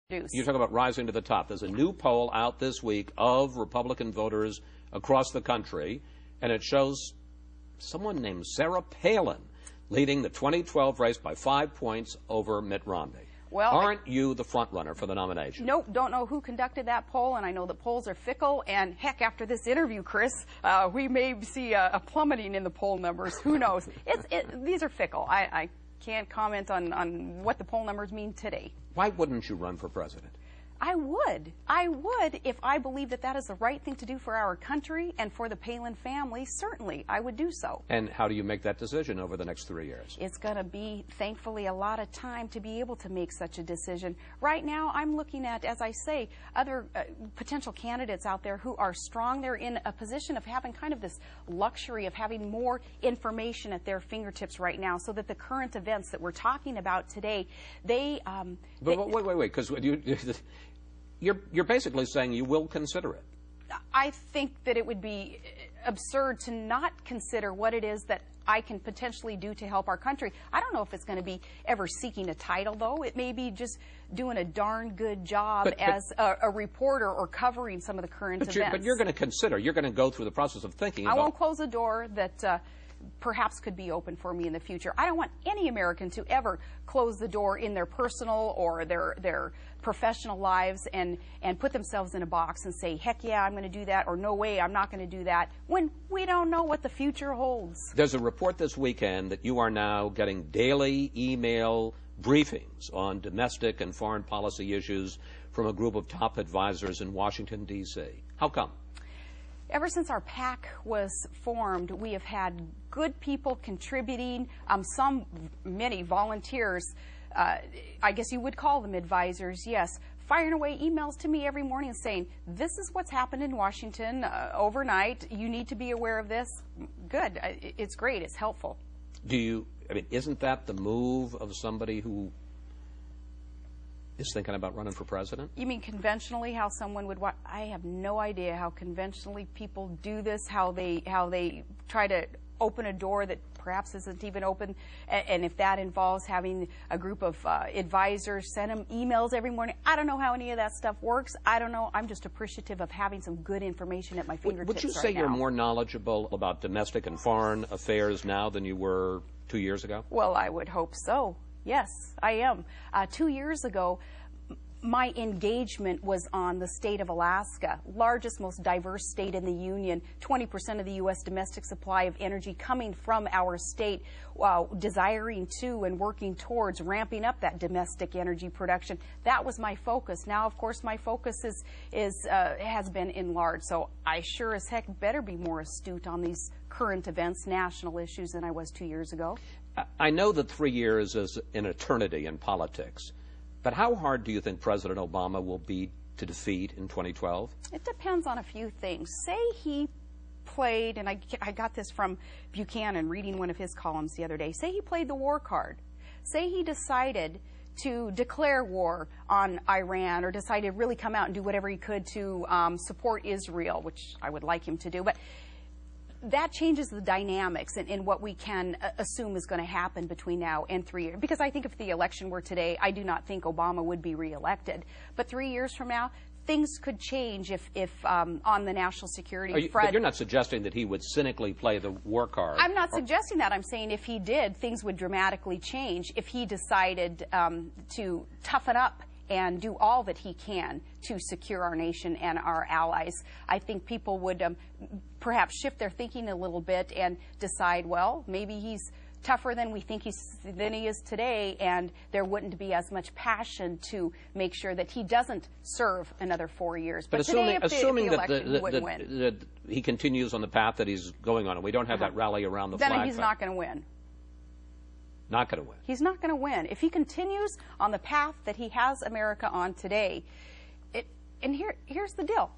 You talk about rising to the top. There's a new poll out this week of Republican voters across the country, and it shows someone named Sarah Palin leading the 2012 race by 5 points over Mitt Romney. Well, aren't you the front runner for the nomination? Nope, don't know who conducted that poll, and I know that polls are fickle, and heck, after this interview, Chris, we may see a plummeting in the poll numbers. Who knows? These are fickle. I can't comment on what the poll numbers mean today. Why wouldn't you run for president? I would if I believe that that is the right thing to do for our country and for the Palin family. Certainly, I would do so. And how do you make that decision over the next 3 years? It's going to be, thankfully, a lot of time to be able to make such a decision. Right now, I'm looking at, as I say, other potential candidates out there who are strong. They're in a position of having kind of this luxury of having more information at their fingertips right now, so that the current events that we're talking about today, wait, because you're basically saying you will consider it. I think that it would be absurd to not consider what it is that I can potentially do to help our country. I don't know if it's going to be ever seeking a title, though. It may be just doing a darn good job as a reporter or covering some of the current events. But you're going to consider, you're going to go through the process of thinking about... I won't close a door that perhaps could be open for me in the future. I don't want any American to ever close the door in their personal or their professional lives and put themselves in a box and say, heck yeah, I'm going to do that, or no way, I'm not going to do that, when we don't know what the future holds. There's a report this weekend that you are now getting daily email briefings on domestic and foreign policy issues from a group of top advisors in Washington, D.C. How come? Ever since our PAC was formed, we have had good people contributing, many volunteers. I guess you would call them advisors, yes, firing away emails to me every morning saying, this is what's happened in Washington overnight. You need to be aware of this. Good. It's great. It's helpful. Isn't that the move of somebody who is thinking about running for president? You mean conventionally, how someone would watch? I have no idea how conventionally people do this, how they try to open a door that perhaps isn't even open, and if that involves having a group of advisors send them emails every morning. I don't know how any of that stuff works. I don't know. I'm just appreciative of having some good information at my fingertips. Would you say you're more knowledgeable about domestic and foreign affairs now than you were 2 years ago? Well, I would hope so. Yes, I am. 2 years ago, my engagement was on the state of Alaska, largest, most diverse state in the Union, 20% of the U.S. domestic supply of energy coming from our state, desiring to and working towards ramping up that domestic energy production. That was my focus. Now, of course, my focus has been enlarged, so I sure as heck better be more astute on these current events, national issues, than I was 2 years ago. I know that 3 years is an eternity in politics, but how hard do you think President Obama will be to defeat in 2012? It depends on a few things. Say he played, and I got this from Buchanan reading one of his columns the other day, say he played the war card. Say he decided to declare war on Iran, or decided to really come out and do whatever he could to support Israel, which I would like him to do. But that changes the dynamics in what we can assume is going to happen between now and 3 years. Because I think if the election were today, I do not think Obama would be reelected. But 3 years from now, things could change if on the national security front. But you're not suggesting that he would cynically play the war card. I'm not suggesting that. I'm saying if he did, things would dramatically change if he decided to toughen up and do all that he can to secure our nation and our allies. I think people would perhaps shift their thinking a little bit and decide, well, maybe he's tougher than we think than he is today, and there wouldn't be as much passion to make sure that he doesn't serve another 4 years. But today, assuming that he continues on the path that he's going on, and we don't have that rally around the flag. Then he's not going to win. Not going to win. He's not going to win. If he continues on the path that he has America on today, here's the deal.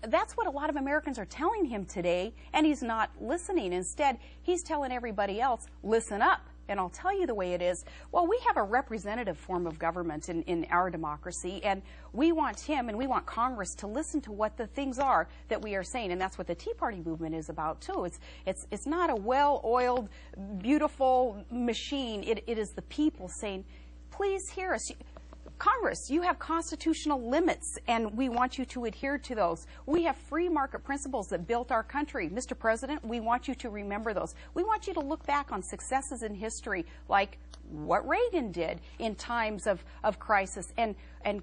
That's what a lot of Americans are telling him today, and he's not listening. Instead, he's telling everybody else, listen up, and I'll tell you the way it is. Well, we have a representative form of government in our democracy, and we want him and we want Congress to listen to what the things are that we are saying, and that's what the Tea Party movement is about, too. It's not a well-oiled, beautiful machine. It is the people saying, please hear us. Congress, you have constitutional limits, and we want you to adhere to those. We have free market principles that built our country. Mr. President, we want you to remember those. We want you to look back on successes in history, like what Reagan did in times of crisis, and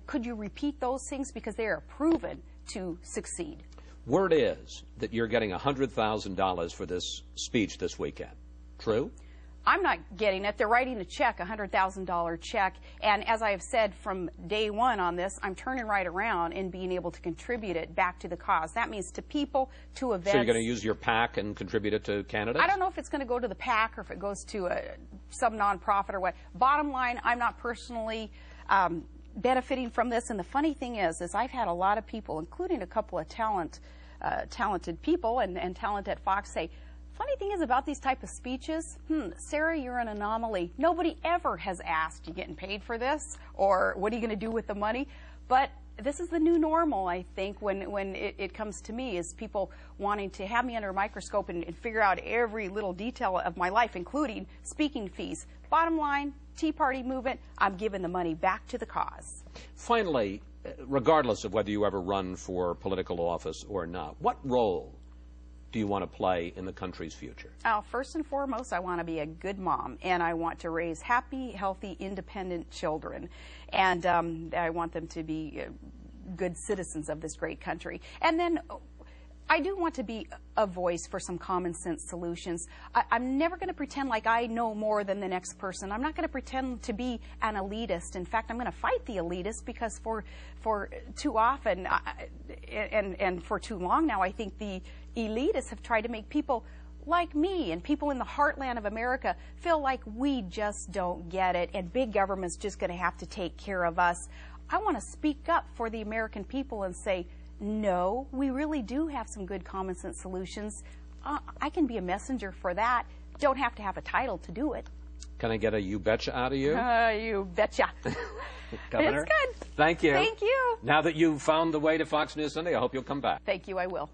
could you repeat those things, because they are proven to succeed. Word is that you're getting $100,000 for this speech this weekend. True? I'm not getting it. They're writing a check, a $100,000 check. And as I have said from day one on this, I'm turning right around and being able to contribute it back to the cause. That means to people, to events. So you're going to use your PAC and contribute it to candidates? I don't know if it's going to go to the PAC or if it goes to some nonprofit or what. Bottom line, I'm not personally benefiting from this. And the funny thing is I've had a lot of people, including a couple of talented people and talent at Fox, say, funny thing is about these type of speeches, Sarah, you're an anomaly. Nobody ever has asked, you getting paid for this? Or what are you going to do with the money? But this is the new normal, I think, when it comes to me, is people wanting to have me under a microscope and figure out every little detail of my life, including speaking fees. Bottom line, Tea Party movement, I'm giving the money back to the cause. Finally, regardless of whether you ever run for political office or not, what role do you want to play in the country's future? First and foremost, I want to be a good mom, and I want to raise happy, healthy, independent children, and I want them to be good citizens of this great country. And then I do want to be a voice for some common sense solutions. I'm never going to pretend like I know more than the next person. I'm not going to pretend to be an elitist. In fact, I'm going to fight the elitists, because for too often and for too long now, I think the elitists have tried to make people like me and people in the heartland of America feel like we just don't get it and big government's just going to have to take care of us. I want to speak up for the American people and say, no, we really do have some good common sense solutions. I can be a messenger for that. Don't have to have a title to do it. Can I get a you betcha out of you? You betcha. Governor, it's good. Thank you. Thank you. Now that you've found the way to Fox News Sunday, I hope you'll come back. Thank you, I will.